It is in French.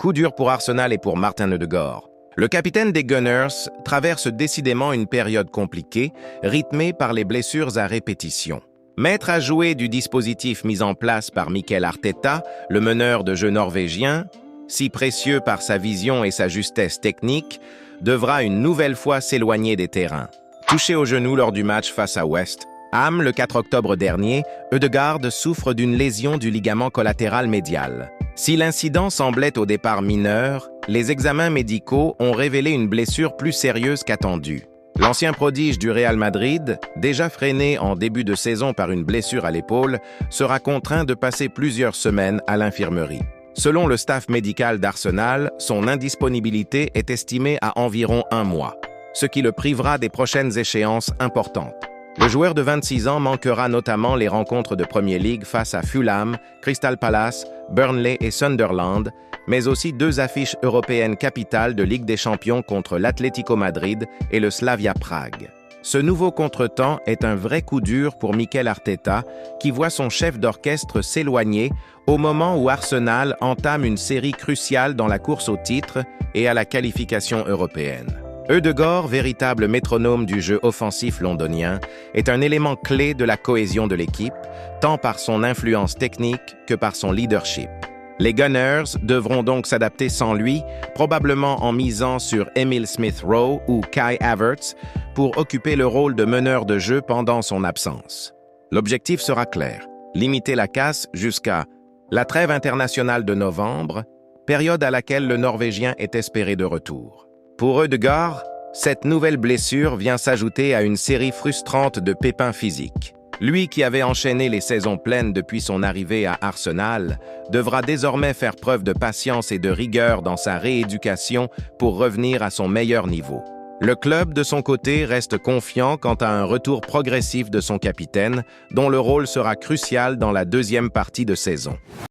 Coup dur pour Arsenal et pour Martin Ødegaard. Le capitaine des Gunners traverse décidément une période compliquée, rythmée par les blessures à répétition. Maître à jouer du dispositif mis en place par Mikel Arteta, le meneur de jeu norvégien, si précieux par sa vision et sa justesse technique, devra une nouvelle fois s'éloigner des terrains. Touché au genou lors du match face à West Ham le 4 octobre dernier, Ødegaard souffre d'une lésion du ligament collatéral médial. Si l'incident semblait au départ mineur, les examens médicaux ont révélé une blessure plus sérieuse qu'attendue. L'ancien prodige du Real Madrid, déjà freiné en début de saison par une blessure à l'épaule, sera contraint de passer plusieurs semaines à l'infirmerie. Selon le staff médical d'Arsenal, son indisponibilité est estimée à environ 1 mois, ce qui le privera des prochaines échéances importantes. Le joueur de 26 ans manquera notamment les rencontres de Premier League face à Fulham, Crystal Palace, Burnley et Sunderland, mais aussi 2 affiches européennes capitales de Ligue des Champions contre l'Atlético Madrid et le Slavia Prague. Ce nouveau contretemps est un vrai coup dur pour Mikel Arteta, qui voit son chef d'orchestre s'éloigner au moment où Arsenal entame une série cruciale dans la course au titre et à la qualification européenne. Ødegaard, véritable métronome du jeu offensif londonien, est un élément clé de la cohésion de l'équipe, tant par son influence technique que par son leadership. Les Gunners devront donc s'adapter sans lui, probablement en misant sur Emil Smith-Rowe ou Kai Havertz pour occuper le rôle de meneur de jeu pendant son absence. L'objectif sera clair, limiter la casse jusqu'à la trêve internationale de novembre, période à laquelle le Norvégien est espéré de retour. Pour Ødegaard, cette nouvelle blessure vient s'ajouter à une série frustrante de pépins physiques. Lui qui avait enchaîné les saisons pleines depuis son arrivée à Arsenal, devra désormais faire preuve de patience et de rigueur dans sa rééducation pour revenir à son meilleur niveau. Le club, de son côté, reste confiant quant à un retour progressif de son capitaine, dont le rôle sera crucial dans la deuxième partie de saison.